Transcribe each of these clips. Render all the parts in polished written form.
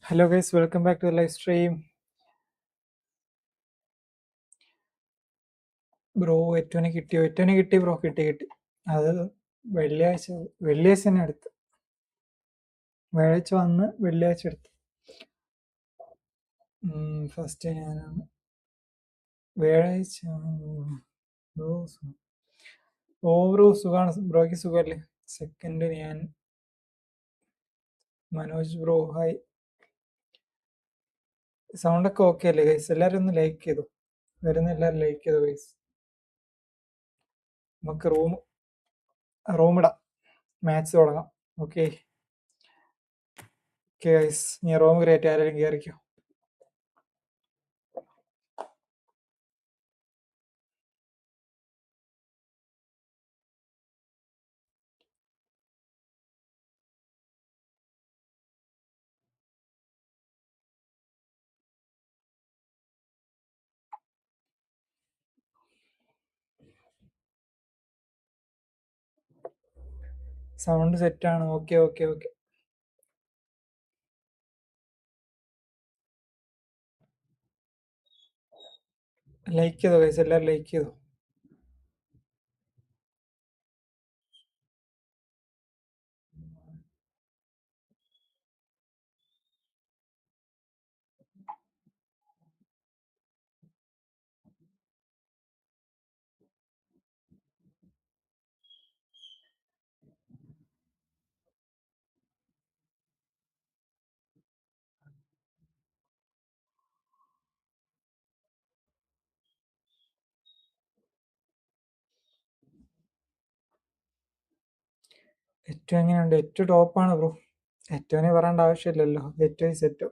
Hello guys, welcome back to the live stream. Bro ഏറ്റവും കിട്ടി bro കിട്ടി അത് വെള്ളിയാഴ്ച തന്നെ എടുത്ത് വ്യാഴാഴ്ച വന്ന് വെള്ളിയാഴ്ച എടുത്ത് ഫസ്റ്റ് ഞാനാണ് വ്യാഴാഴ്ച ബ്രോ സുഖമാണ് ബ്രോയ്ക്ക് സുഖമല്ലേ? സെക്കൻഡ് ഞാൻ മനോജ് ബ്രോ ഹായ്. സൗണ്ടൊക്കെ ഓക്കെ അല്ലേ ഗൈസ്? എല്ലാവരും ഒന്ന് ലൈക്ക് ചെയ്തു, വരുന്ന എല്ലാവരും ലൈക്ക് ചെയ്തു ഗൈസ്. നമുക്ക് റൂമിടാം, മാച്ച് തുടങ്ങാം. ഓക്കെ ഗൈസ്, ഞാൻ റൂം ക്രിയേറ്റ് ആരെങ്കിലും കയറിക്കോ. സൗണ്ട് സെറ്റാണ്. ഓക്കെ ലൈക്ക് ചെയ്തോ ഗൈസ്, എല്ലാവരും ലൈക്ക് ചെയ്തോ. ഏറ്റവും എങ്ങനെയുണ്ട്? ഏറ്റവും ടോപ്പാണ് ബ്രോ. ഏറ്റവും പറയേണ്ട ആവശ്യമില്ലല്ലോ, ഏറ്റവും സെറ്റ്.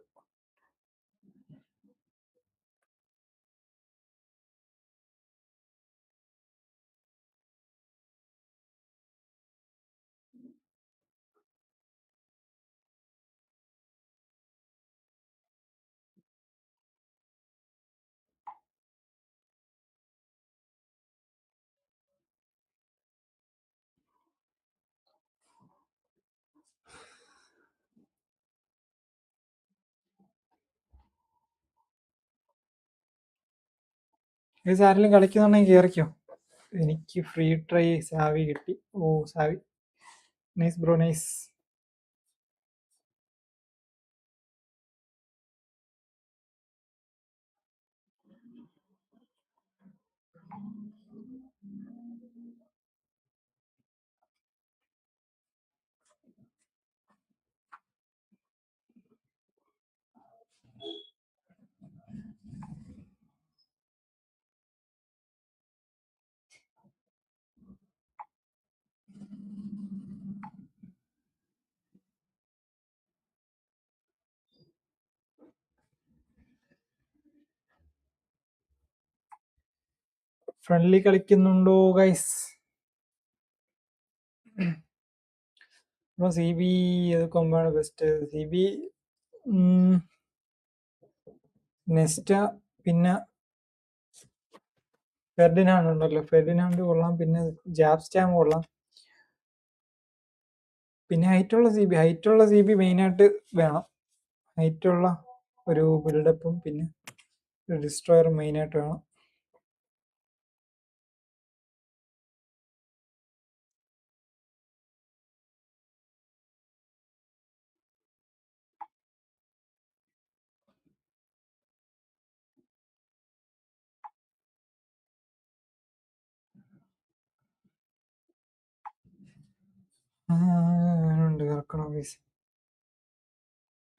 ഗൈസ് ആരെങ്കിലും കളിക്കുന്നുണ്ടെങ്കിൽ കയറിക്കോ. എനിക്ക് ഫ്രീ ട്രൈ സാവി കിട്ടി. Oh Xavi, nice bro, nice. Friendly കളിക്കുന്നുണ്ടോ ഗൈസ്? ബ്രോ സി ബി ഏത് കൊമ്പാണ് ബെസ്റ്റ്? സി ബി നെസ്റ്റ, പിന്നെ ഫെർഡിനാൻഡ് ഉണ്ടല്ലോ, ഫെർഡിനാൻഡ് കൊള്ളാം, പിന്നെ ജാബ്സ്റ്റാം കൊള്ളാം, പിന്നെ ഹൈറ്റുള്ള സി ബി മെയിനായിട്ട് വേണം. ഹൈറ്റുള്ള ഒരു ബിൽഡപ്പും പിന്നെ ഒരു ഡിസ്ട്രോയറും മെയിനായിട്ട് വേണം. ഉണ്ട് കറക്കണോ ഗൈസ്?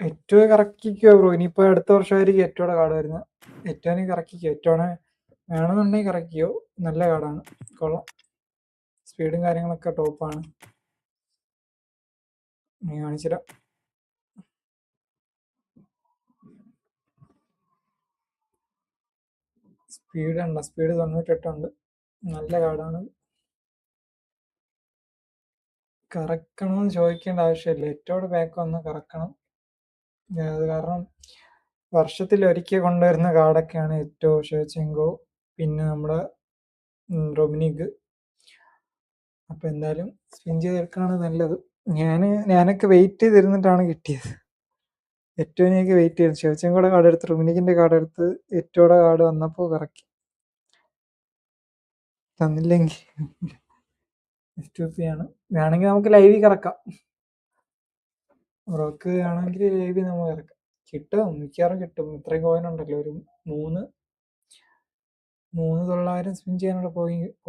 ഏറ്റവും കറക്കിക്കോ ബ്രോ, ഇനിയിപ്പോ അടുത്ത വർഷമായിരിക്കും ഏറ്റവും കാർഡ് വരുന്നത്. ഏറ്റവും കറക്കിക്കോ, ഏറ്റവും വേണമെന്നുണ്ടെങ്കിൽ കറക്കിക്കോ, നല്ല കാർഡാണ്, കൊള്ളാം. സ്പീഡും കാര്യങ്ങളൊക്കെ ടോപ്പാണ്. നീ കാണിച്ചില്ല. സ്പീഡ് 98 ഉണ്ട്, നല്ല കാർഡാണ്. കറക്കണമെന്ന് ചോദിക്കേണ്ട ആവശ്യമില്ല, ഏറ്റവും ബാക്ക് വന്ന് കറക്കണം. അത് കാരണം വർഷത്തിൽ ഒരിക്കൽ കൊണ്ടുവരുന്ന കാർഡൊക്കെയാണ് ഏറ്റവും ഷെവചെങ്കോ, പിന്നെ നമ്മുടെ റൊമിനിക്. അപ്പൊ എന്തായാലും സ്പിൻ ചെയ്തെടുക്കാണ് നല്ലത്. ഞാനൊക്കെ വെയിറ്റ് ചെയ്തിരുന്നിട്ടാണ് കിട്ടിയത്. ഏറ്റോനെയൊക്കെ വെയിറ്റ് ചെയ്തു. ശിവച്ചൻകൂടെ കാർഡ് എടുത്ത് റുമിനിക്കിന്റെ കാർഡ് എടുത്ത് ഏറ്റോടെ കാർഡ് വന്നപ്പോൾ കറക്കി തന്നില്ലെങ്കിൽ ആണ്. വേണമെങ്കിൽ നമുക്ക് ലൈവിൽ കറക്കാം. ബ്രോക്ക് ആണെങ്കിൽ ലൈവിൽ നമുക്ക് കറക്കാം. കിട്ടും, മിക്കവാറും കിട്ടും. ഇത്രയും കോയിൻ ഉണ്ടല്ലോ, ഒരു 3,900 സ്പിൻ ചെയ്യാനുള്ള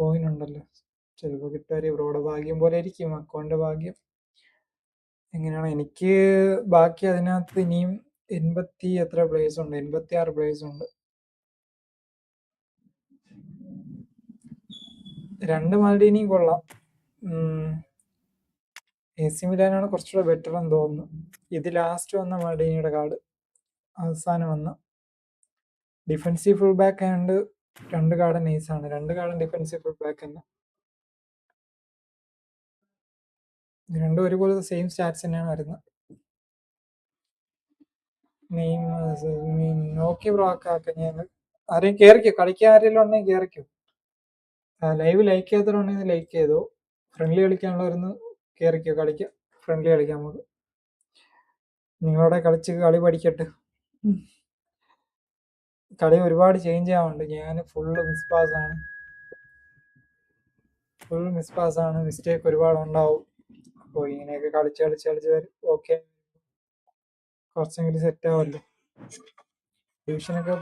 കോയിൻ ഉണ്ടല്ലോ. ചിലപ്പോൾ കിട്ടുമായിരിക്കും. ബ്രോയുടെ ഭാഗ്യം പോലെ ഇരിക്കും, അക്കൗണ്ടിന്റെ ഭാഗ്യം എങ്ങനെയാണ്. എനിക്ക് ബാക്കി അതിനകത്ത് ഇനിയും 86 പ്ലേയേഴ്സ് ഉണ്ട്, 86 പ്ലേയേഴ്സ് ഉണ്ട്. 2 മാൽഡീനിയും കൊള്ളാം. AC മിലാനാണ് കുറച്ചുകൂടെ ബെറ്റർ എന്ന് തോന്നുന്നു. ഇത് ലാസ്റ്റ് വന്ന മാൽഡീനിയുടെ കാർഡ്, അവസാനം വന്ന. ഡിഫൻസീവ് ഫുൾ ബാക്ക് ആയതുകൊണ്ട് 2 കാർഡ് നൈസാണ്. 2 കാർഡും ഡിഫൻസീവ് ഫുൾ ബാക്ക് തന്നെ. രണ്ടും ഒരുപോലത്തെ സെയിം സ്റ്റാറ്റ്സ് തന്നെയാണ് വരുന്നത്. ഓക്കെ ബ്രോ, ആക്കാം. ഞാൻ ആരെയും കയറിക്കോ, കളിക്കാൻ ആരെങ്കിലും ഉണ്ടെങ്കിൽ കയറിക്കോ. ലൈവ് ലൈക്ക് ചെയ്തിട്ടുണ്ടെങ്കിൽ ലൈക്ക് ചെയ്തോ. ഫ്രണ്ട്ലി കളിക്കാനുള്ളവരൊന്ന് കയറിക്കോ, കളിക്കാം. ഫ്രണ്ട്ലി കളിക്കാം നമുക്ക്. നിങ്ങളോടെ കളിച്ച് കളി പഠിക്കട്ടെ. കളി ഒരുപാട് ചേഞ്ച് ആവുന്നുണ്ട്. ഞാൻ ഫുള്ള് മിസ് പാസ്സാണ്. മിസ്റ്റേക്ക് ഒരുപാട് ഉണ്ടാവും. അപ്പോൾ ഇങ്ങനെയൊക്കെ കളിച്ച് വരും. ഓക്കെ, കുറച്ചെങ്കിലും സെറ്റ് ആവല്ലോ. ഡിവിഷനൊക്കെ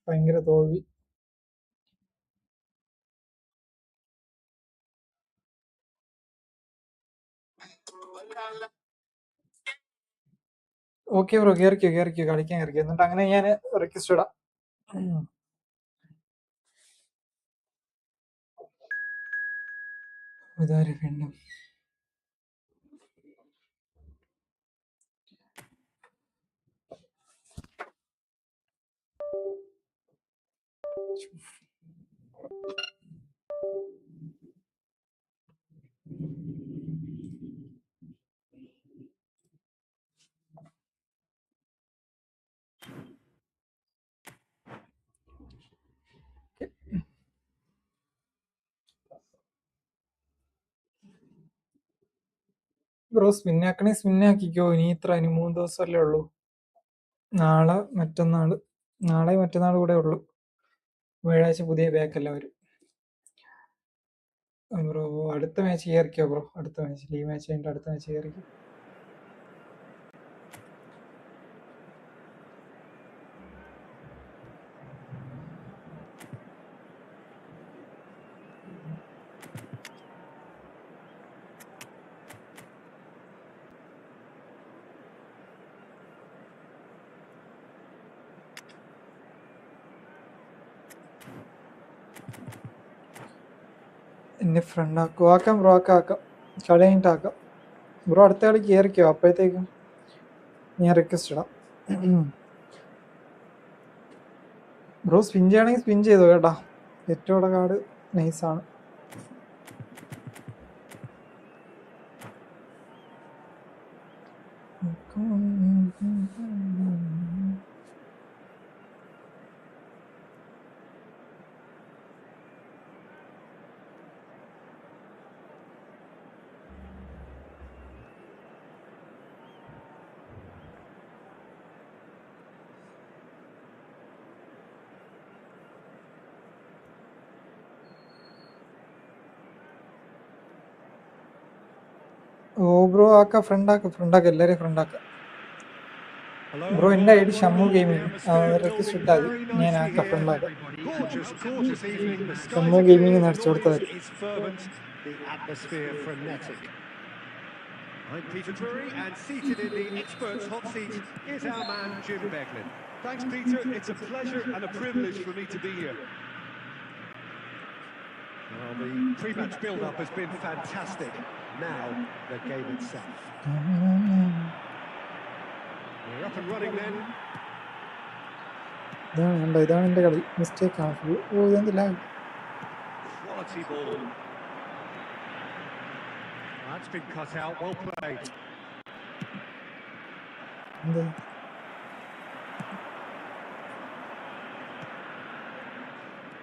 ഭയങ്കര തോൽവി. ഓക്കെ ബ്രോ, കയറിക്കോ കളിക്കാൻ കയറിക്കോ. എന്നിട്ട് അങ്ങനെ ഞാൻ റിക്വസ്റ്റ് ഇടാം. ഇതാര് വീണ്ടും ബ്രോ സ്പിന്നാക്കിക്കോ. ഇനി 3 ദിവസമല്ലേ ഉള്ളൂ. നാളെ മറ്റന്നാൾ കൂടെ ഉള്ളൂ. വ്യാഴാഴ്ച പുതിയ ബാക്കല്ല വരും. ബ്രോ അടുത്ത മാച്ച് കയറിക്കോ ബ്രോ. അടുത്ത മാച്ച്, ഈ മാച്ച് കഴിഞ്ഞിട്ട് അടുത്ത മാച്ച് കയറിക്കോ. എന്നെ ഫ്രണ്ട് ആക്കാം ബ്രോ, ആക്കാം. കളി കഴിഞ്ഞിട്ടാക്കാം ബ്രോ. അടുത്ത കളി കയറിക്കോ, അപ്പോഴത്തേക്കും ഞാൻ റിക്വസ്റ്റ് ഇടാം. ബ്രോ സ്പിൻ ചെയ്യണമെങ്കിൽ സ്പിൻ ചെയ്തോ കേട്ടാ. ഏറ്റവും കാർഡ് നൈസാണ്. ഓ ബ്രോ, ആക്കാം. ഫ്രണ്ടാക്കാം എല്ലാവരെയും ഫ്രണ്ടാക്കാം. ബ്രോ എൻ്റെ ഐഡി ഷമ്മു ഗെയിമിങ്, റിക്വസ്റ്റ് ഇട്ടാൽ മതി. ഞാൻ ആക്കാം, ഫ്രണ്ടാക്കാം. ഷമ്മു ഗെയിമിങ് അടിച്ചു കൊടുത്താൽ മതി. I'm Peter Drury, and seated in the experts' hot seat is our man Jim Beglin. Thanks, Peter. It's a pleasure and a privilege for me to be here. Well, the pre-match build-up has been fantastic. Now, the game itself. We're up and running then. ഇതാണ് എൻ്റെ കളി. Mistake ആണ്. ഓ, ഇതെന്തില്ല. Quality ball. That's been cut out. Well played.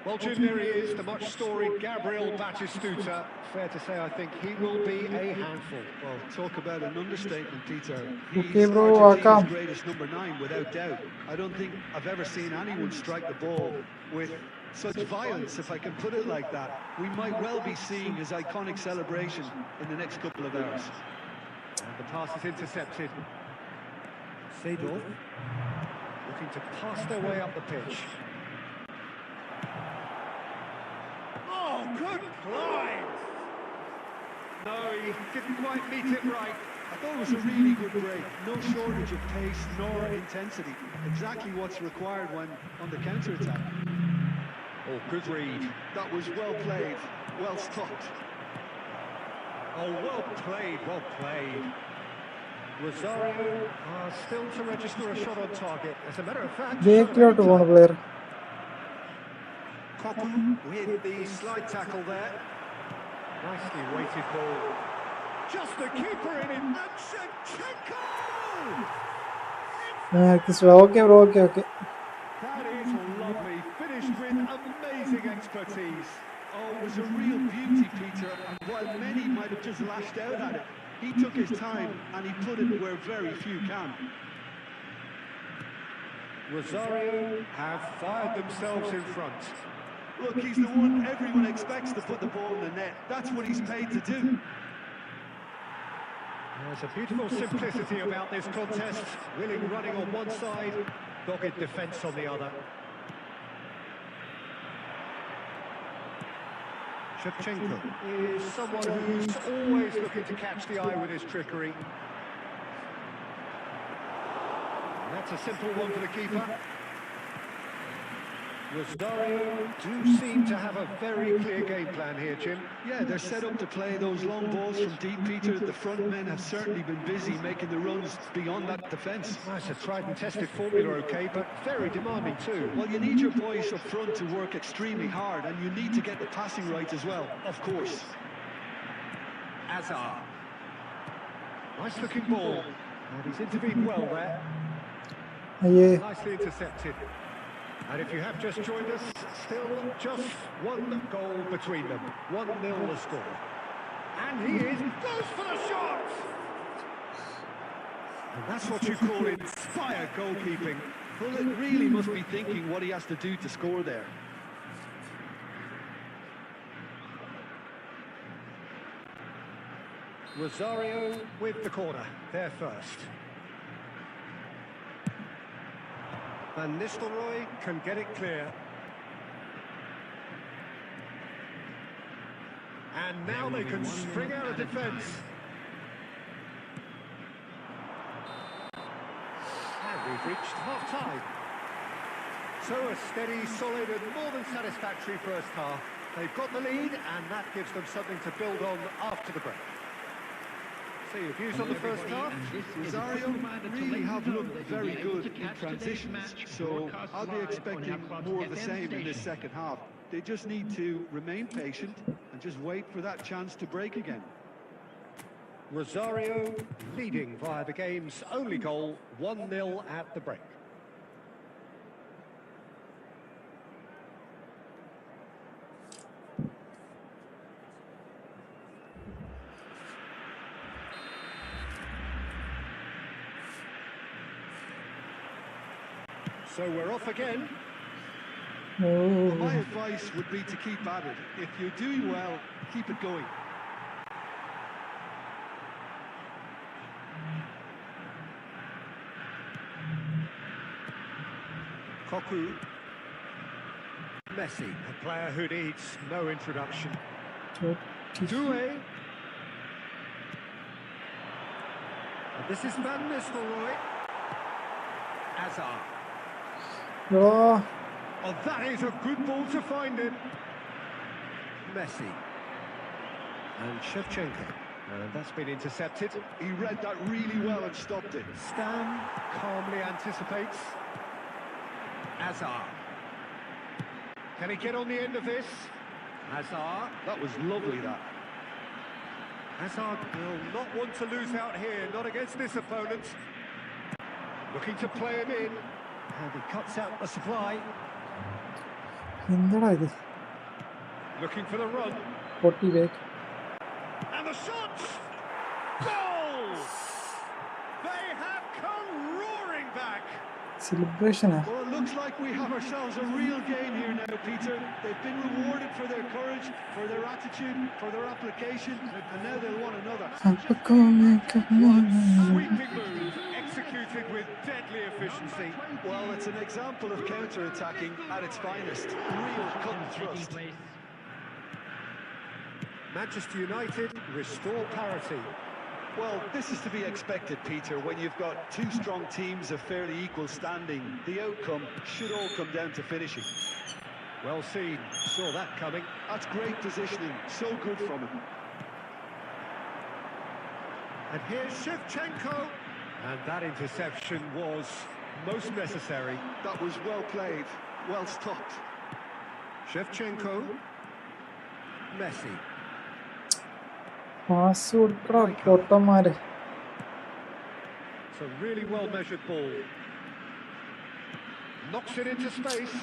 Well, Jim, there he is, the much-storied Gabriel Batistuta. Fair to say, I think he will be a handful. Well, talk about an understatement, Peter. Okay, He's bro, Argentina's welcome. greatest number 9, without doubt. I don't think I've ever seen anyone strike the ball with such violence, if I can put it like that. We might well be seeing his iconic celebration in the next couple of hours. And the pass is intercepted. Seedorf looking to pass their way up the pitch. Oh, good climb! No, he didn't quite meet it right. I thought it was a really good break. No shortage of pace nor intensity. Exactly what's required when on the counter-attack. Oh, good read. That was well played, well stopped. Oh, well played, well played. Rosario still to register a shot on target. As a matter of fact, Backloട്ട് പോണ player. Koku with the slide tackle there. Nicely weighted ball. Just the keeper in it, and Shevchenko! Okay, bro, okay. That is lovely. Finished with amazing expertise. Oh, it was a real beauty, Peter. And while many might have just lashed out at it, he took his time and he put it where very few can. Rosario have fired themselves in front. Look, he's the one everyone expects to put the ball in the net. That's what he's paid to do. There's a beautiful simplicity about this contest. Willing running on one side, dogged defence on the other. Shevchenko is someone who's always looking to catch the eye with his trickery. And that's a simple one for the keeper. Rosario do seem to have a very clear game plan here, Jim. Yeah, they're set up to play those long balls from deep, Peter. The front men have certainly been busy making the runs beyond that defence. That's a tried and tested formula, okay, but very demanding too. Well, you need your boys up front to work extremely hard, and you need to get the passing right as well, of course. Azar. Nice looking ball. And he's intervened well there. Yeah. Nicely intercepted. And if you have just joined us, still just one goal between them. 1-0 the score. And he goes for the shot! And that's what you call inspired goalkeeping. Bullet really must be thinking what he has to do to score there. Rosario with the corner, there first. Van Nistelrooy can get it clear. And now they can spring out of defence. And we've reached half-time. So a steady, solid and more than satisfactory first half. They've got the lead and that gives them something to build on after the break. So your views on the first half? Rosario really have looked very good in transitions, so I'll be expecting more of the same in this second half. They just need to remain patient and just wait for that chance to break again. Rosario leading via the game's only goal, 1-0 at the break. So we're off again. Oh. My advice would be to keep at it. If you're doing well, keep it going. Koku. Messi, a player who needs no introduction. Doué. And this is Van Nistelrooy. Azar. Oh. Oh, that is a good ball to find him. Messi. And Shevchenko. And that's been intercepted. He read that really well and stopped it. Stam calmly anticipates. Azar. Can he get on the end of this? Azar. That was lovely, that. Hazard will not want to lose out here, not against this opponent. Looking to play him in. And he cuts out the supply. എന്താടാ ഇത്? Looking for the run. 40 back. And the shots! Goal! They have come roaring back. Celebration. Well, it looks like we have ourselves a real game here now, Peter. They've been rewarded for their courage, for their attitude, for their application, and now they'll want another. One sweeping move executed with deadly efficiency. Well, it's an example of counter-attacking at its finest. Real cut and thrust. Manchester United restore parity. Well, this is to be expected, Peter. When you've got two strong teams of fairly equal standing, the outcome should all come down to finishing. Well seen, saw that coming. That's great positioning, so good from him. And here's Shevchenko. And that interception was most necessary. That was well played, well stopped. Shevchenko. Messi. Pass കൊടുക്കടാ പൊട്ടന്മാര്. It's a really well measured ball. Knocks it into space.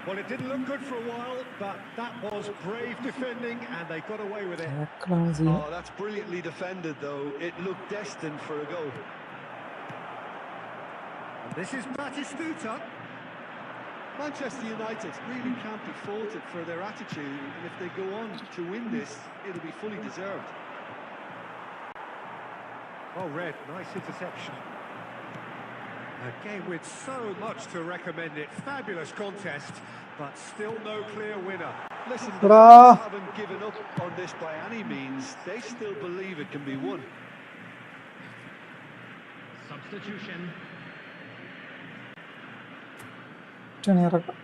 Well, it didn't look good for a while, but that was brave defending and they got away with it. Oh, that's brilliantly defended though. It looked destined for a goal. And this is Batistuta. Manchester United really can't be faulted for their attitude, and if they go on to win this, it'll be fully deserved. Oh, Red, nice interception. A game with so much to recommend it. Fabulous contest, but still no clear winner. Listen, the fans haven't given up on this by any means. They still believe it can be won. Substitution. ഇറക്കാം.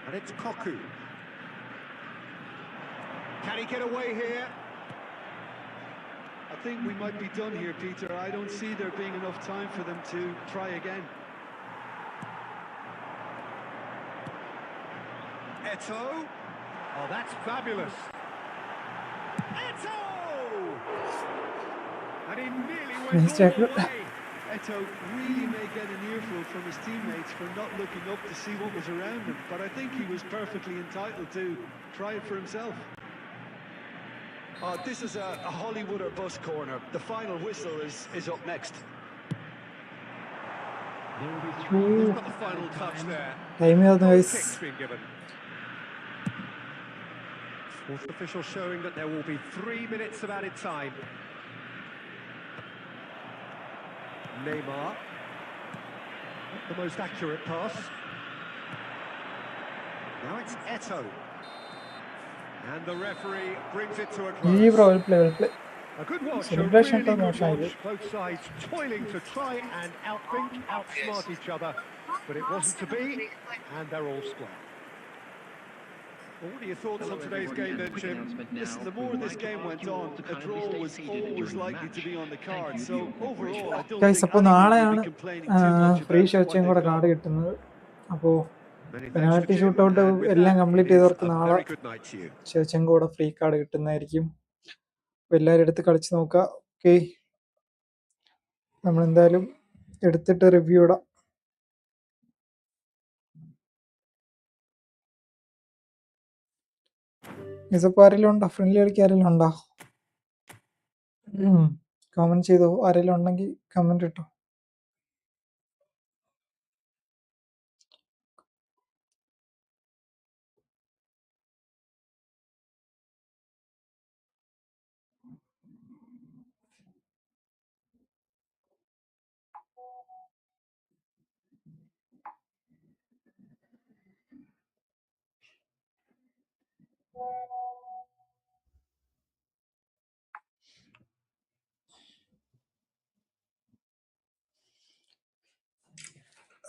And it's Koku. Can he get away here? I think we might be done here, Peter. I don't see there being enough time for them to try again. Eto. Oh, that's fabulous. Eto! And he nearly went all the way. Eto really may get an earful from his teammates for not looking up to see what was around him, but I think he was perfectly entitled to try it for himself. This is a Hollywood or bust corner. The final whistle is up next. He's got the final touch there. Kicks been given. Fourth official showing that there will be 3 minutes of added time. Neymar. Not the most accurate pass. Now it's Eto. And the referee brings it to a close. A good watch, Celebration a really good to watch. Both sides toiling to try and outthink, outsmart each other. But it wasn't to be, and they're all square. Well, what are your thoughts on today's game then, Jim? Listen, the more this game went on, a draw was always likely to be on the card. So overall, I don't think anyone will be complaining too much free about ഷർച്ചും what കൂടെ they've card got. കിട്ടുന്നത്. അപ്പോൾ penalty shootout എല്ലാം complete ചെയ്തവർക്ക് നാളെ ഷർച്ചും കൂടെ free card കിട്ടുന്നതായിരിക്കും. അപ്പോൾ എല്ലാവരും എടുത്ത് കളിച്ച് നോക്കുക. ഓക്കെ, നമ്മളെന്തായാലും എടുത്തിട്ട് റിവ്യൂ ഇടാം. ഇതിപ്പോൾ ആരെങ്കിലും ഉണ്ടോ? ഫ്രണ്ട്ലി കളിക്കാൻ ആരെങ്കിലും ഉണ്ടോ? കമൻറ്റ് ചെയ്തോ, ആരെങ്കിലും ഉണ്ടെങ്കിൽ കമൻറ്റ് ഇട്ടോ.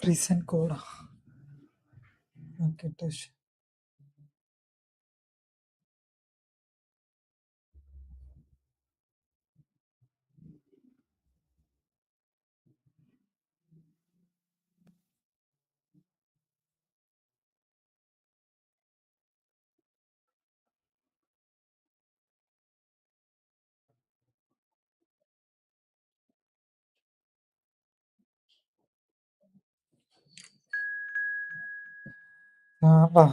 റീസെൻറ്റ് കോഡാ ഓക്കെ ടച്ച്. ആടാ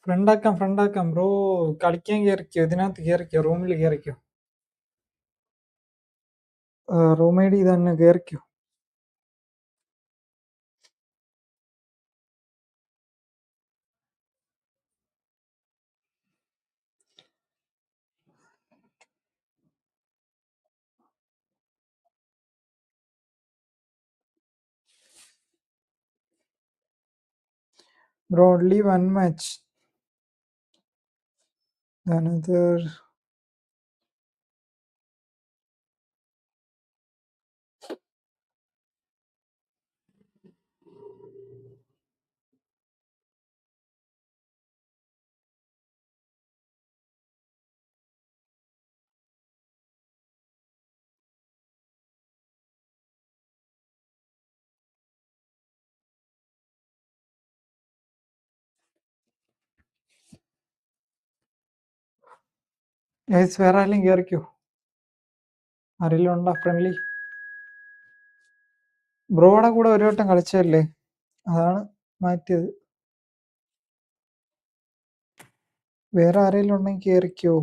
ഫ്രണ്ടാക്കാം ബ്രോ. കളിക്കാൻ കയറിക്കോ, ഇതിനകത്ത് കയറിക്കോ, റൂമിൽ കയറിക്കോ. റൂം ഐ ഡി തന്നെ, കയറിക്കോ. Bro, only one match. Another. Guys, വേറെ ആരെങ്കിലും കയറിക്കോ. ആരെങ്കിലും ഉണ്ടോ ഫ്രണ്ട്ലി? ബ്രോയുടെ കൂടെ ഒരു വട്ടം കളിച്ചതല്ലേ, അതാണ് മാറ്റിയത്. വേറെ ആരെങ്കിലും ഉണ്ടെങ്കിൽ കയറിക്കോ.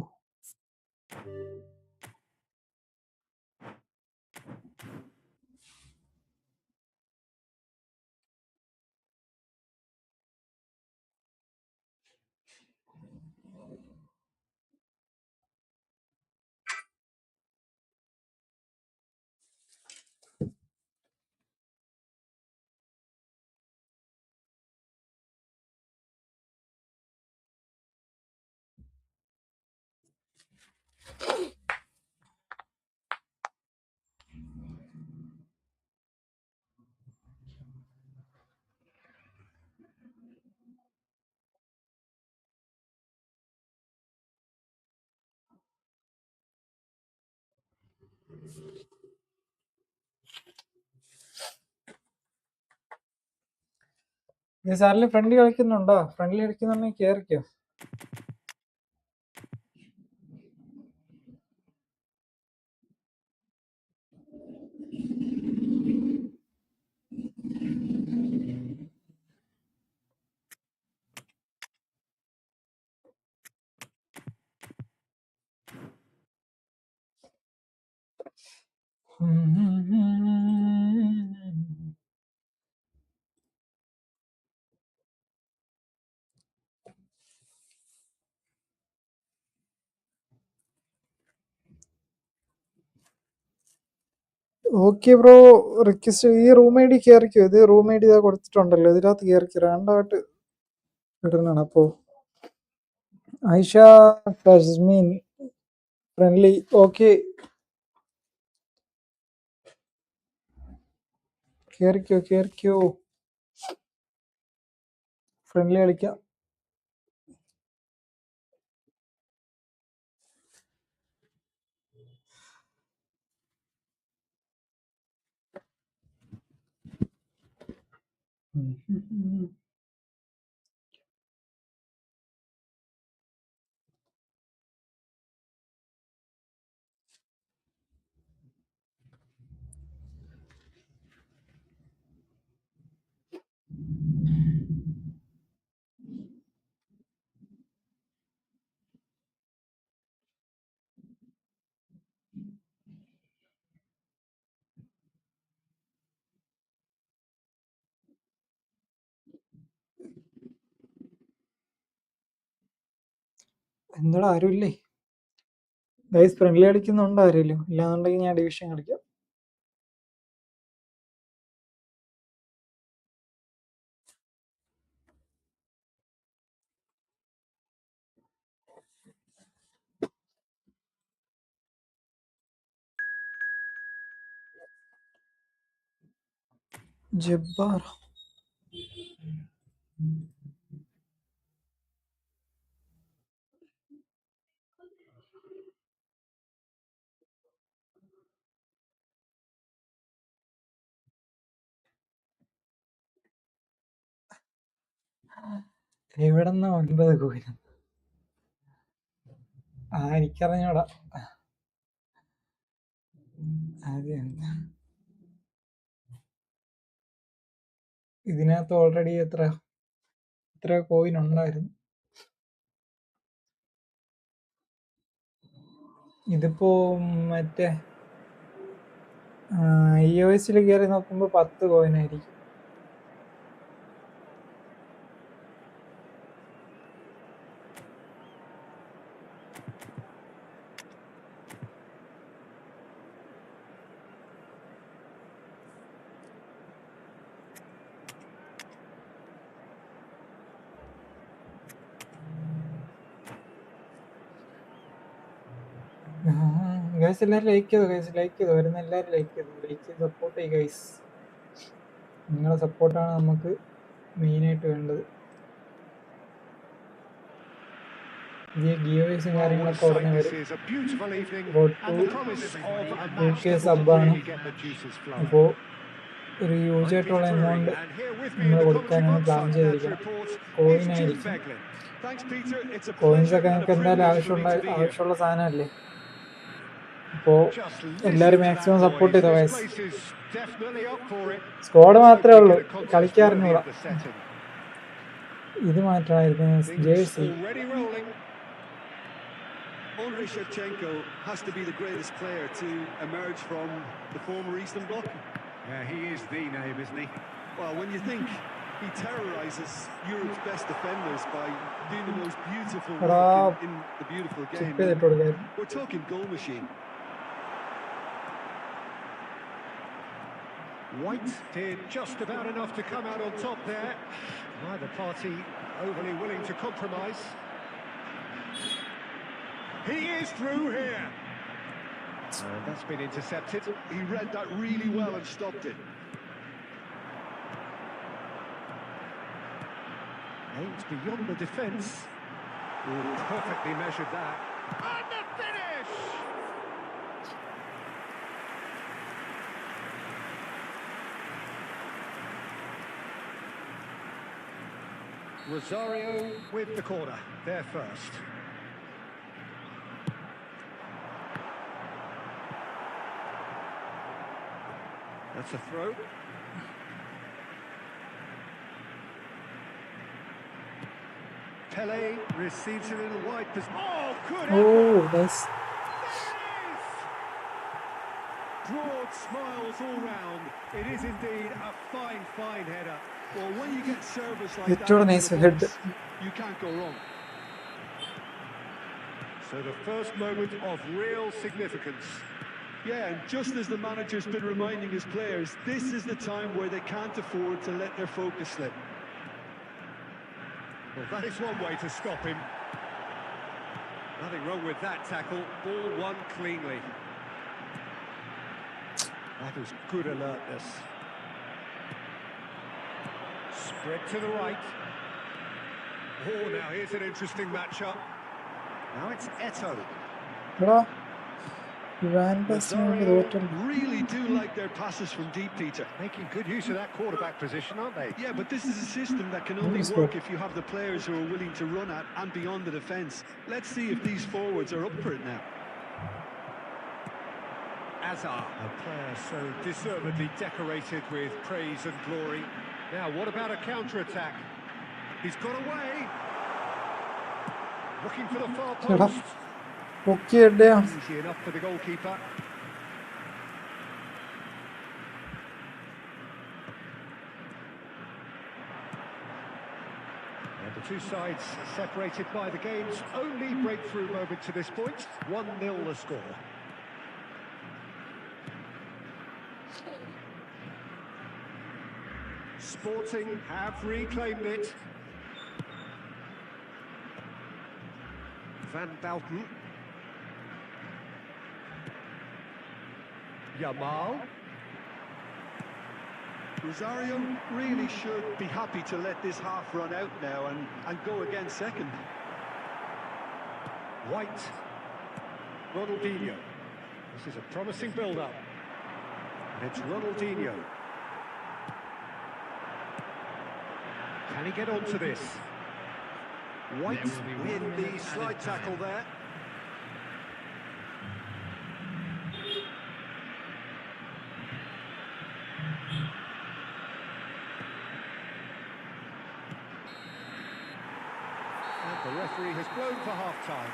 ഗൈസ്, ആരെങ്കിലും ഫ്രണ്ട്ലി കളിക്കുന്നുണ്ടോ? ഫ്രണ്ട്ലി കളിക്കുന്നുണ്ടെങ്കിൽ കയറിക്കോ. ഓക്കെ ബ്രോ, റിക്വസ്റ്റ് ഈ റൂം ഐ ഡി കയറിക്കോ. ഇത് റൂം ഐ ഡി കൊടുത്തിട്ടുണ്ടല്ലോ, ഇതിനകത്ത് കയറിക്കോ. റാൻഡമായിട്ട് ഇടുന്നതാണ്. അപ്പോ ഐഷ ഫസ്മീൻ ഫ്രണ്ട്ലി. ഓക്കെ, കയറിക്കോ. ഫ്രണ്ട്ലി കളിക്കാം. എന്താടാ ആരുമില്ലേ? ഗൈസ് ഫ്രണ്ട്ലി കളിക്കുന്നുണ്ടോ ആരെങ്കിലും? ഇല്ലാന്നുണ്ടെങ്കിൽ ഞാൻ ഡിവിഷൻ കളിക്കാം. ജബ്ബാർ എവിടെന്നാ 9 കോയിൻ? എനിക്കറിഞ്ഞൂടാ. ഇതിനകത്ത് ഓൾറെഡി എത്ര കോയിൻ ഉണ്ടായിരുന്നു? ഇതിപ്പോ മറ്റേ iOS കയറി നോക്കുമ്പോ 10 കോയിൻ ആയിരിക്കും. ഗൈസ് എല്ലാവരും ലൈക്ക് ചെയ്തു. ഗൈസ് ലൈക്ക് ചെയ്തു. വരുന്ന എല്ലാവരും ലൈക്ക് ചെയ്ത് സപ്പോർട്ട് ചെയ്യും ഗൈസ്. നിങ്ങളുടെ സപ്പോർട്ടാണ് നമുക്ക് മെയിനായിട്ട് വേണ്ടത്. പുതിയ ഗിയോവേസും കാര്യങ്ങളൊക്കെ ഉടനെ വരും. സബ്ബാണ്. അപ്പോൾ ഒരു യൂജായിട്ടുള്ള എമൗണ്ട് നമ്മൾ കൊടുക്കാനാണ് പ്ലാൻ ചെയ്തിരിക്കുന്നത്. കോയിനായിരിക്കും. കോയിൻസൊക്കെ നമുക്ക് എന്തായാലും ആവശ്യമുള്ള സാധനമല്ലേ. അപ്പോൾ എല്ലാവരും മാക്സിമം സപ്പോർട്ട് ചെയ്തോ ഗൈസ്. സ്ക്വാഡ് മാത്രമേ ഉള്ളൂ, കളിക്കാറിഞ്ഞൂടാ. ഇത് മാറ്റമായിരുന്നു jersey. Andrei Shevchenko has to be the greatest player to emerge from the former Eastern Bloc. Yeah, he is the name, isn't he? Well, when you think he terrorizes Europe's best defenders by doing the most beautiful work in the beautiful game, we're talking goal machine. White did just about enough to come out on top there. Neither party overly willing to compromise. He is through here. And that's been intercepted. He read that really well and stopped it. Aims beyond the defence. Perfectly measured that. And the finish! Rosario with the corner, there first. That's a throw. Pele receives it in a wide position. Oh, good! Oh, that's... Broad smiles all round. It is indeed a fine header. Well, when you get service like that, nice head. You can't go wrong. So the first moment of real significance. Yeah, and just as the manager's been reminding his players, this is the time where they can't afford to let their focus slip. Well, that is one way to stop him. Nothing wrong with that tackle. Ball won cleanly. That was good alertness. Spread to the right. Oh, now here's an interesting matchup. Now it's ETO. Hello? Rosario really do like their passes from deep, Peter. Making good use of that quarterback position, aren't they? Yeah, but this is a system that can only work if you have the players who are willing to run at and beyond the defence. Let's see if these forwards are up for it now. Azar, a player so deservedly decorated with praise and glory. Now, what about a counter-attack? He's got away. Looking for the far post. Easy enough for the goalkeeper. And the two sides separated by the game's only breakthrough moment to this point. 1-0 the score. Sporting have reclaimed it. Van Bouten. Yamal. Rosario really should be happy to let this half run out now and go again second. White. Ronaldinho. This is a promising build-up. And it's Ronaldinho. Can he get onto this? White in the slide tackle there. And the referee has blown for half-time.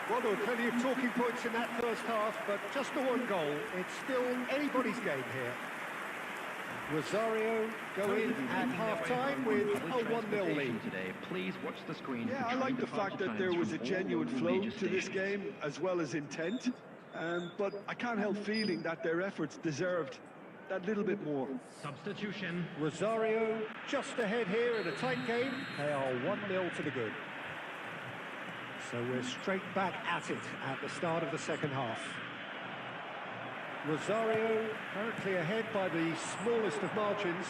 Well, there were plenty of talking points in that first half, but just the one goal. It's still anybody's game here. Rosario go in at half-time with a 1-0 lead. Please watch the screen. Yeah, I like the fact that there was a genuine flow to this game, as well as intent. But I can't help feeling that their efforts deserved that little bit more. Substitution. Rosario just ahead here in a tight game. They are 1-0 to the good. So we're straight back at it at the start of the second half. Rosario currently ahead by the smallest of margins.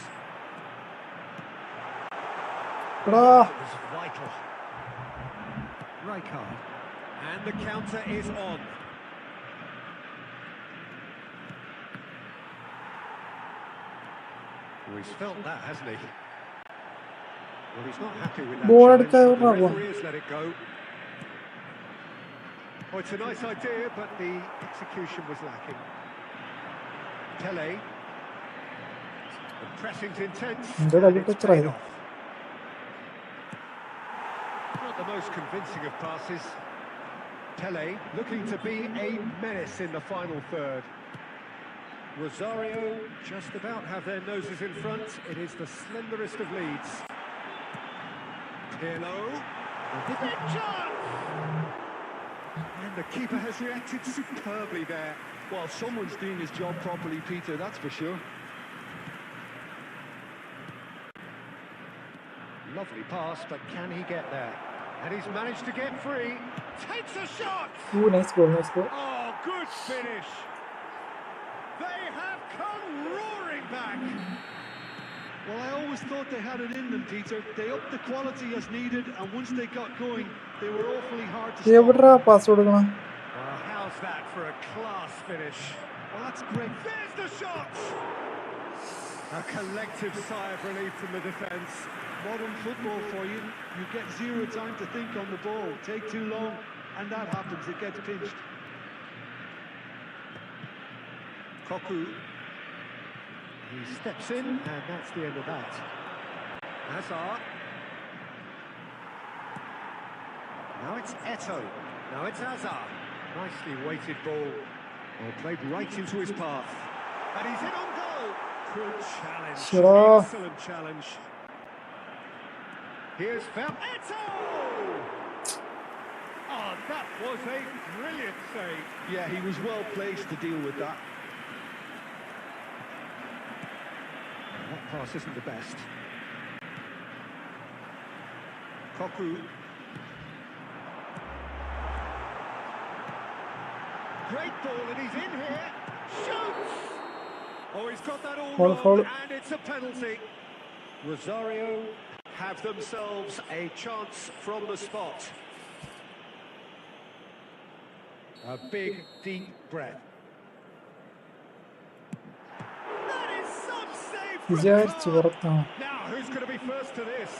It was vital. Rijkaard. And the counter is on. Well, he's felt that, hasn't he? Well, he's not happy with that challenge, but the referee has let it go. Oh, it's a nice idea, but the execution was lacking. Pele. The pressing's intense, and it's paid off. Not the most convincing of passes. Pele looking to be a menace in the final third. Rosario just about have their noses in front. It is the slenderest of leads. Pirlo. Big chance! And the keeper has reacted superbly there. Well, someone's doing his job properly, Peter, that's for sure. Lovely pass, but can he get there? And he's managed to get free. Takes a shot! Ooh, nice goal, nice goal. Oh, good finish. They have come roaring back. Well, I always thought they had it in them, Peter. They upped the quality as needed, and once they got going, they were awfully hard to stop. Pass കൊടുക്കണം. Well, how's that for a class finish? Well, that's great. There's the shot! A collective sigh of relief from the defence. Modern football for you. You get zero time to think on the ball. Take too long, and that happens. It gets pinched. Koku. He steps in, and that's the end of that. Hazard. Now it's ETO. Now it's Hazard. Nicely weighted ball. Well, played right into his path. And he's in on goal. Good challenge. Sure. Excellent challenge. Here's ETO! Oh, that was a brilliant save. Yeah, he was well placed to deal with that. That pass isn't the best. Koku. Great ball, and he's in here. Shoots! Oh, he's got that all wrong, and it's a penalty. Rosario have themselves a chance from the spot. A big, deep breath. That is some save from വിചാരിച്ചു Carr. പുറത്താണ്. Now, who's going to be first to this?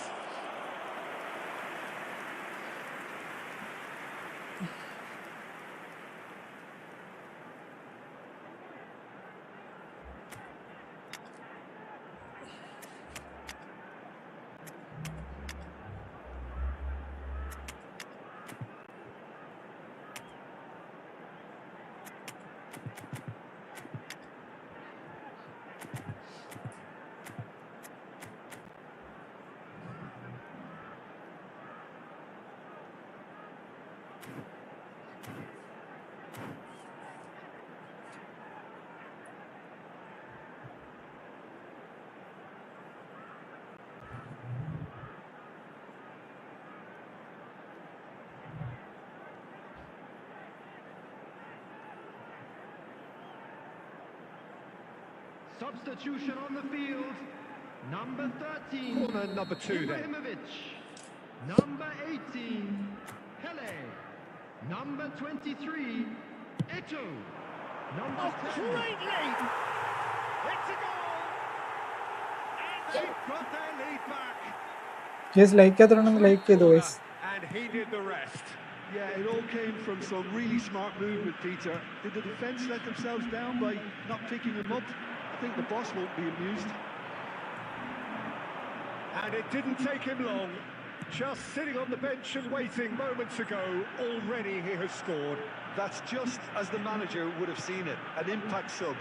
Substitution on the field. Number 13. Corner number 2 then. Ibrahimovic. Number 18. Pele. Number 23. ETO. Number 10. Great lead! It's a goal! And they've got their lead back. കേസ് ലൈക്കാത്തതുകൊണ്ടൊന്ന് like ചെയ്തു Corner, guys. and he did the rest. Yeah, it all came from some really smart movement, Peter. Did the defence let themselves down by not picking him up? I think the boss won't be amused. And it didn't take him long. Just sitting on the bench and waiting moments ago, already he has scored. That's just as the manager would have seen it, an impact sub.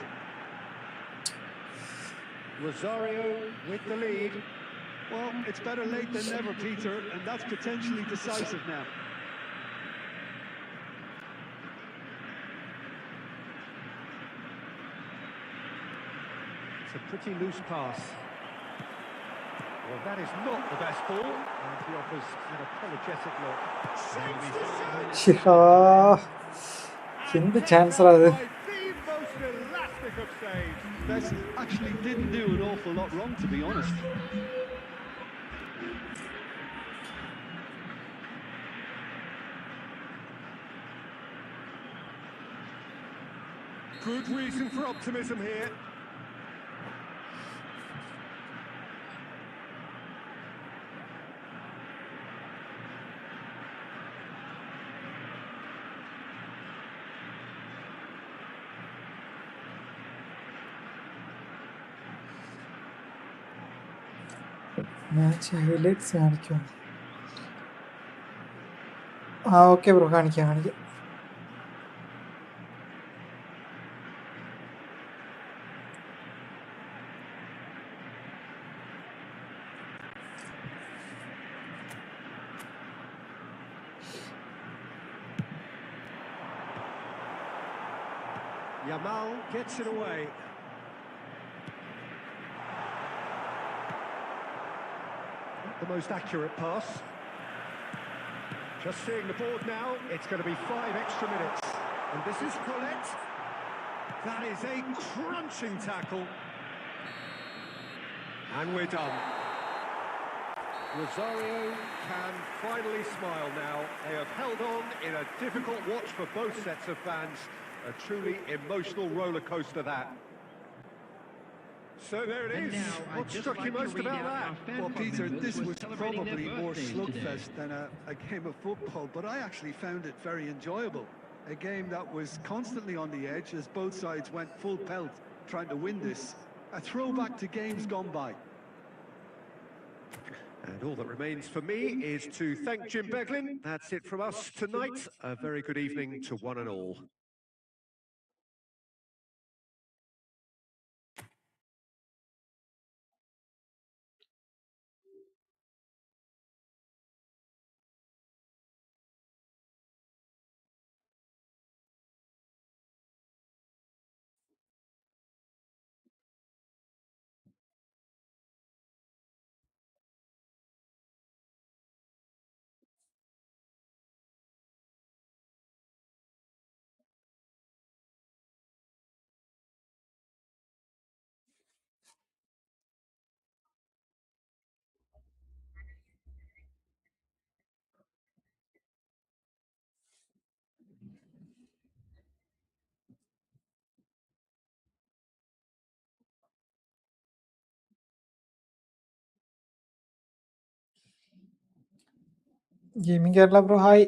Rosario with the lead. Well, it's better late than never, Peter, and that's potentially decisive now. It's a pretty loose pass. Well, that is not the best ball, and he offers an apologetic look. Saves the save! ഷിഹാ എന്ത് ചാൻസറാ അത്. By the most elastic of saves. Messi actually didn't do an awful lot wrong, to be honest. Good reason for optimism here. Match highlights കാണിക്കും. ആ okay bro, കാണിക്കാം. Yamal gets it away. Not the most accurate pass. Just seeing the board now, it's going to be 5 extra minutes. And this is Colette. That is a crunching tackle. And we're done. Rosario can finally smile now. They have held on in a difficult watch for both sets of fans. A truly emotional roller coaster, that. So there it And is. now, I'd What just struck you like to most read about out that? our fan Well, club Peter, members this who are was celebrating probably their more birthdays today. slugfest than a game of football, but I actually found it very enjoyable. A game that was constantly on the edge as both sides went full pelt trying to win this. A throwback to games gone by. And all that remains for me is to thank Jim Beglin. That's it from us tonight. A very good evening to one and all. Gaming Kerala bro hi.